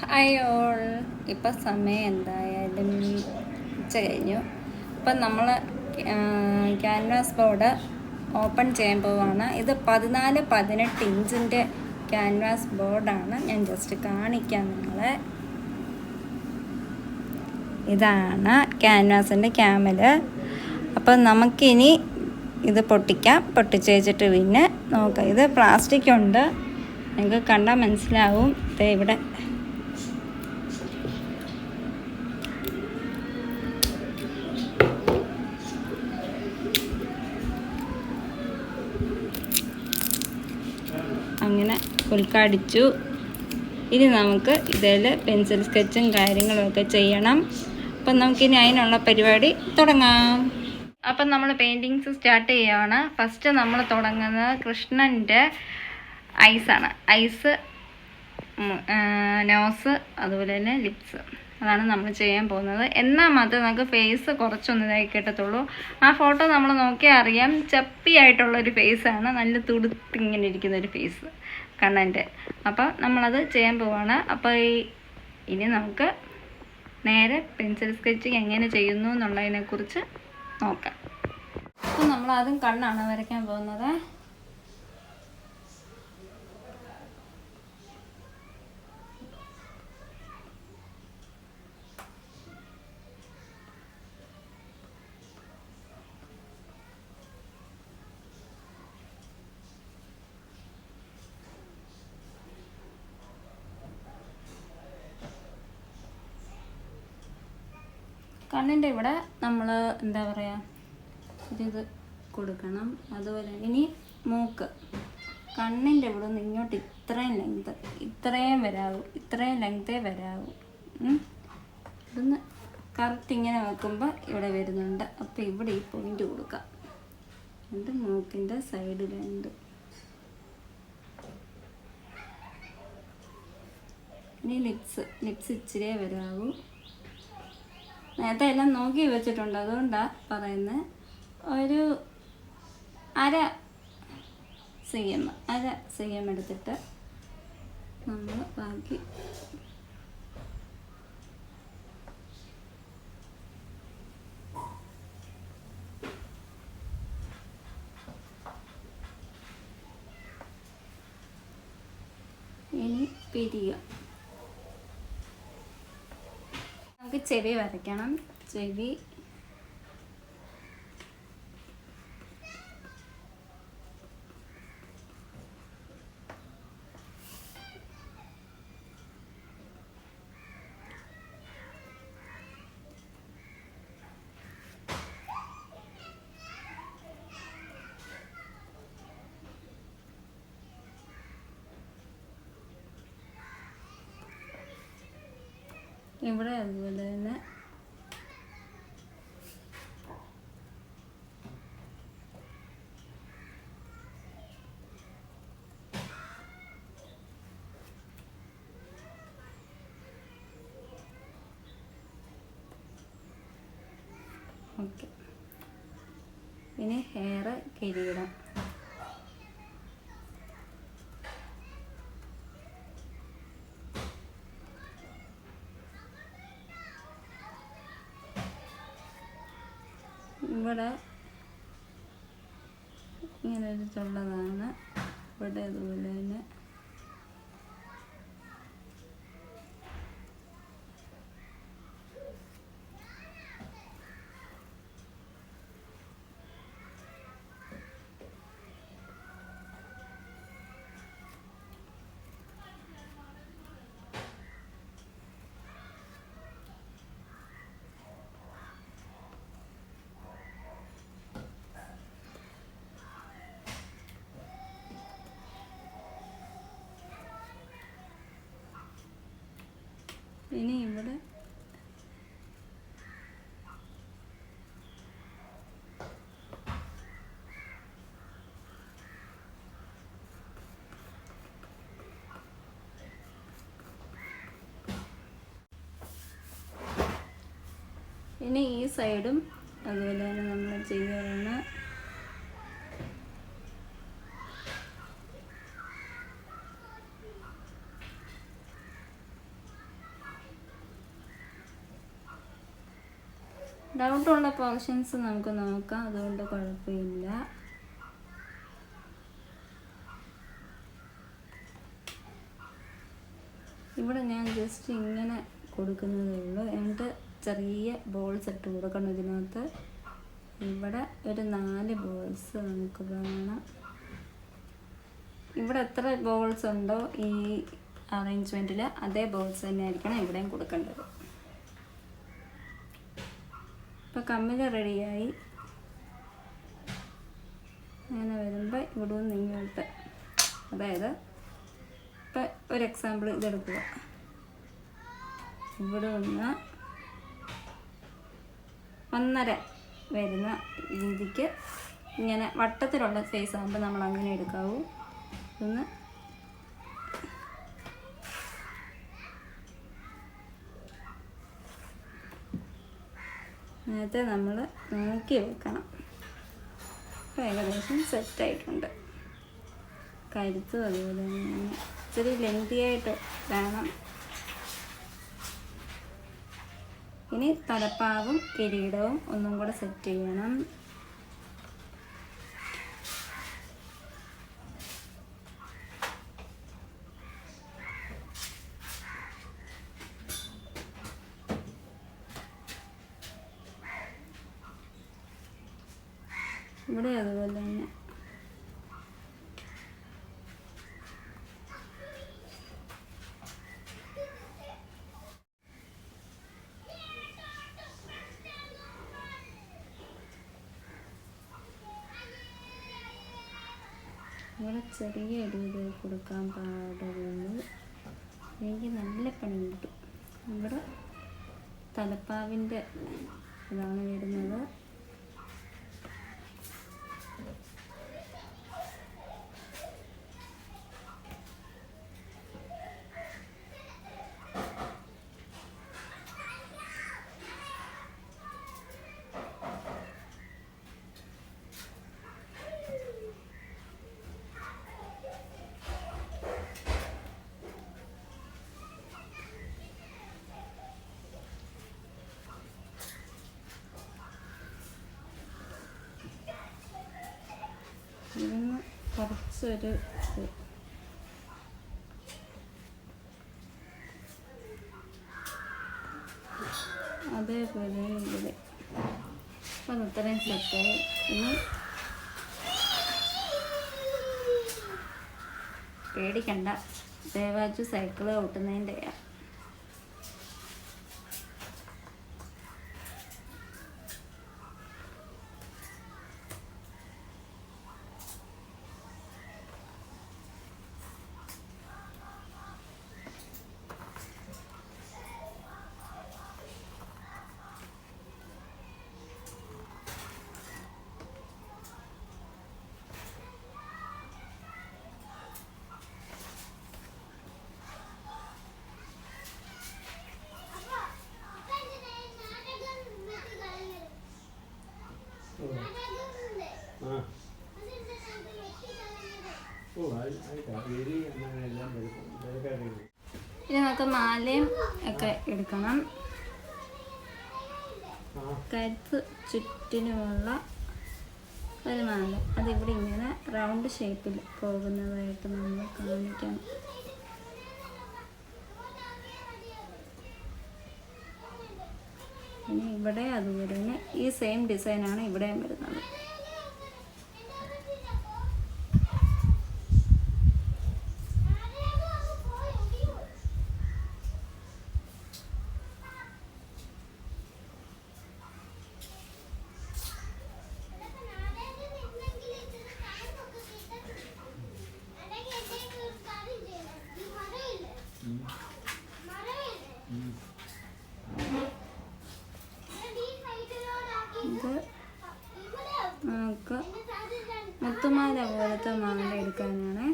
Hi all. ഇപ്പം സമയം എന്തായാലും ഉച്ച കഴിഞ്ഞു. ഇപ്പം നമ്മൾ ക്യാൻവാസ് ബോർഡ് ഓപ്പൺ ചെയ്യാൻ പോവുകയാണ്. ഇത് 14-18 ഇഞ്ചിൻ്റെ ക്യാൻവാസ് ബോർഡാണ്. ഞാൻ ജസ്റ്റ് കാണിക്കാം നിങ്ങളെ. ഇതാണ് ക്യാൻവാസിൻ്റെ ക്യാമല്. അപ്പം നമുക്കിനി ഇത് പൊട്ടിക്കാം. പൊട്ടിച്ച് വെച്ചിട്ട് പിന്നെ നോക്കാം. ഇത് പ്ലാസ്റ്റിക് ഉണ്ട്, നിങ്ങൾക്ക് കണ്ടാൽ മനസ്സിലാവും. ഇവിടെ അങ്ങനെ ഉൾക്കാടിച്ചു. ഇനി നമുക്ക് ഇതിൽ പെൻസിൽ സ്കെച്ചും കാര്യങ്ങളുമൊക്കെ ചെയ്യണം. അപ്പം നമുക്കിനി അതിനുള്ള പരിപാടി തുടങ്ങാം. അപ്പം നമ്മൾ പെയിൻറ്റിങ്സ് സ്റ്റാർട്ട് ചെയ്യുകയാണ്. ഫസ്റ്റ് നമ്മൾ തുടങ്ങുന്നത് കൃഷ്ണൻ്റെ ഐസാണ്. ഐസ്, നോസ്, അതുപോലെ തന്നെ ലിപ്സ്. അതാണ് നമ്മൾ ചെയ്യാൻ പോകുന്നത്. എന്നാൽ മാത്രമേ നമുക്ക് ഫേസ് കുറച്ചൊന്നും ഇതായി കിട്ടത്തുള്ളൂ. ആ ഫോട്ടോ നമ്മൾ നോക്കിയാൽ അറിയാം, ചപ്പിയായിട്ടുള്ളൊരു ഫേസാണ്, നല്ല തുടുത്തിങ്ങനെ ഇരിക്കുന്നൊരു ഫേസ് കണ്ണൻ്റെ. അപ്പോൾ നമ്മളത് ചെയ്യാൻ പോവാണ്. അപ്പോൾ ഇനി നമുക്ക് നേരെ പെൻസിൽ സ്കെച്ചിങ് എങ്ങനെ ചെയ്യുന്നു എന്നുള്ളതിനെക്കുറിച്ച് നോക്കാം. അപ്പം നമ്മളാദ്യം കണ്ണാണ് വരയ്ക്കാൻ പോകുന്നത്. കണ്ണിൻ്റെ ഇവിടെ നമ്മൾ എന്താ പറയുക, ഇത് കൊടുക്കണം. അതുപോലെ ഇനി മൂക്ക്, കണ്ണിൻ്റെ ഇവിടെ നിന്ന് ഇങ്ങോട്ട് ഇത്രയും വരാവൂ, ഇത്രയും ലെങ്തേ വരാവൂ. ഇതൊന്ന് കറക്റ്റ് ഇങ്ങനെ നോക്കുമ്പോൾ ഇവിടെ വരുന്നുണ്ട്. അപ്പോൾ ഇവിടെ ഈ പോയിൻ്റ് കൊടുക്കാം. എന്നിട്ട് മൂക്കിൻ്റെ സൈഡിലുണ്ട്. ഇനി ലിപ്സ് ഇച്ചിരിയേ വരാവൂ. നേരത്തെ എല്ലാം നോക്കി വെച്ചിട്ടുണ്ട്, അതുകൊണ്ടാണ് പറയുന്നത്. ഒരു അര cm എടുത്തിട്ട് നമ്മൾ ബാക്കി ഇനി പിരിയുക. നമുക്ക് ചെവി വരയ്ക്കണം. ചെവി ഇവിടെ അതുപോലെ തന്നെ ഓക്കെ. ഇനി ഹെയർ കിരീടം. ഇവിടെ ഇങ്ങനെ എടുത്തുള്ളതാണ്. ഇവിടെ അതുപോലെ തന്നെ ഇനി ഇവിടെ ഈ സൈഡും അതുപോലെ തന്നെ നമ്മൾ ചെയ്യുകയാണ്. ഡൗട്ടുള്ള പോർഷൻസ് നമുക്ക് നോക്കാം, അതുകൊണ്ട് കുഴപ്പമില്ല. ഇവിടെ ഞാൻ ജസ്റ്റ് ഇങ്ങനെ കൊടുക്കുന്നതേ ഉള്ളൂ. എന്നിട്ട് ചെറിയ ബോൾസ് ഇട്ട് കൊടുക്കണം ഇതിനകത്ത്. ഇവിടെ ഒരു 4 ബോൾസ് നമുക്ക് വേണം. ഇവിടെ എത്ര ബോൾസ് ഉണ്ടോ ഈ അറേഞ്ച്മെൻറ്റിൽ അതേ ബോൾസ് തന്നെ ആയിരിക്കണം ഇവിടെയും കൊടുക്കേണ്ടത്. ഇപ്പോൾ കമ്മിൽ റെഡിയായി. അങ്ങനെ വരുമ്പോൾ ഇവിടെ നിന്ന് ഇങ്ങോട്ട്, അതായത് ഇപ്പം ഒരു എക്സാമ്പിൾ ഇതെടുക്കുക. ഇവിടെ നിന്ന് 1.5 വരുന്ന രീതിക്ക് ഇങ്ങനെ വട്ടത്തിലുള്ള ഫേസ് ആകുമ്പോൾ നമ്മൾ അങ്ങനെ എടുക്കാവൂ. ഒന്ന് നേരത്തെ നമ്മൾ നോക്കി വെക്കണം. അപ്പോൾ ഏകദേശം സെറ്റായിട്ടുണ്ട്. കരുത്തും അതുപോലെ തന്നെ ഇച്ചിരി ലെങ്തി ആയിട്ട് വേണം. ഇനി തലപ്പാവും കിരീടവും ഒന്നും കൂടെ സെറ്റ് ചെയ്യണം. ഇവിടെ അതുപോലെ തന്നെ ഇവിടെ ചെറിയ ഇടിവ് കൊടുക്കാൻ പാടുള്ളൂ. എനിക്ക് നല്ല പണി കിട്ടും. ഇവിടെ തലപ്പാവിൻ്റെ ഇതാണ് വരുന്നത്. ഇതിന് കുറച്ചൊരു അതേപോലെ ഇവിടെ അപ്പം ഇത്രയും സെറ്റായി. ഇനി പേടിക്കണ്ട, ദേവാജു സൈക്കിള് ഓട്ടുന്നതിൻ്റെയാണ്. ഇനി നമുക്ക് മാലയും ഒക്കെ എടുക്കണം. കഴുത്ത് ചുറ്റിനുമുള്ള ഒരു മാല, അതിവിടെ ഇങ്ങനെ റൗണ്ട് ഷേപ്പിൽ പോകുന്നതായിട്ട് നമ്മൾ കാണിക്കണം. ഇനി ഇവിടെ അതുപോലെ തന്നെ ഈ സെയിം ഡിസൈനാണ് ഇവിടെയും വരുന്നത്. ഇത് നമുക്ക് മുത്തുമാല പോലത്തെ മാല എടുക്കാനാണ്.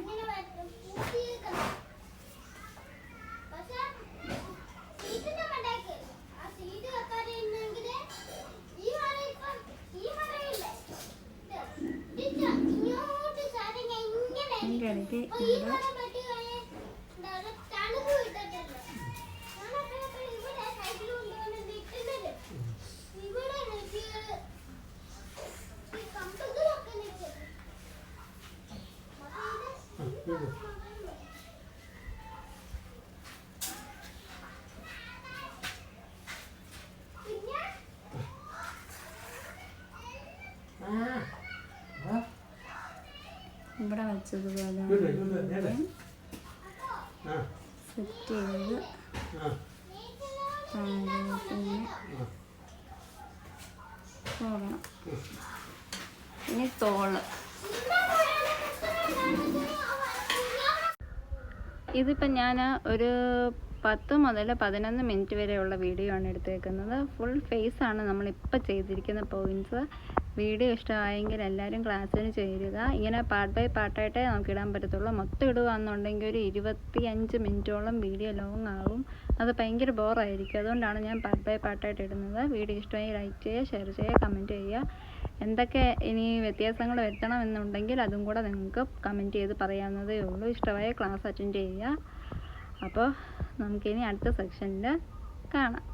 ഇതിൻ്റെ ഇടയ്ക്ക് ഇവിടെ ഇവിടെ വെച്ചതുപോലെ സെറ്റ് ചെയ്ത് പോകണം. ഇനി തോള്. ഇതിപ്പം ഞാൻ ഒരു 10 മുതൽ 11 മിനിറ്റ് വരെയുള്ള വീഡിയോ ആണ് എടുത്തേക്കുന്നത്. ഫുൾ ഫേസാണ് നമ്മളിപ്പോൾ ചെയ്തിരിക്കുന്ന പോയിൻറ്റ്സ്. വീഡിയോ ഇഷ്ടമായെങ്കിൽ എല്ലാവരും ക്ലാസ്സിന് ചേരുക. ഇങ്ങനെ പാർട്ട് ബൈ പാർട്ടായിട്ടേ നമുക്ക് ഇടാൻ പറ്റത്തുള്ളൂ. മൊത്തം ഇടുകയാണെന്നുണ്ടെങ്കിൽ ഒരു 25 മിനിറ്റോളം വീഡിയോ ലോങ് ആകും. അത് ഭയങ്കര ബോറായിരിക്കും. അതുകൊണ്ടാണ് ഞാൻ പാർട്ട് ബൈ പാർട്ടായിട്ട് ഇടുന്നത്. വീഡിയോ ഇഷ്ടമായി ലൈക്ക് ചെയ്യുക, ഷെയർ ചെയ്യുക, കമൻറ്റ് ചെയ്യുക. എന്തൊക്കെ ഇനി വ്യത്യാസങ്ങൾ വരുത്തണമെന്നുണ്ടെങ്കിൽ അതും കൂടെ നിങ്ങൾക്ക് കമൻറ്റ് ചെയ്ത് പറയാവുന്നതേ ഉള്ളൂ. ഇഷ്ടമായ ക്ലാസ് അറ്റൻഡ് ചെയ്യുക. അപ്പോൾ നമുക്കിനി അടുത്ത സെക്ഷനിൽ കാണാം.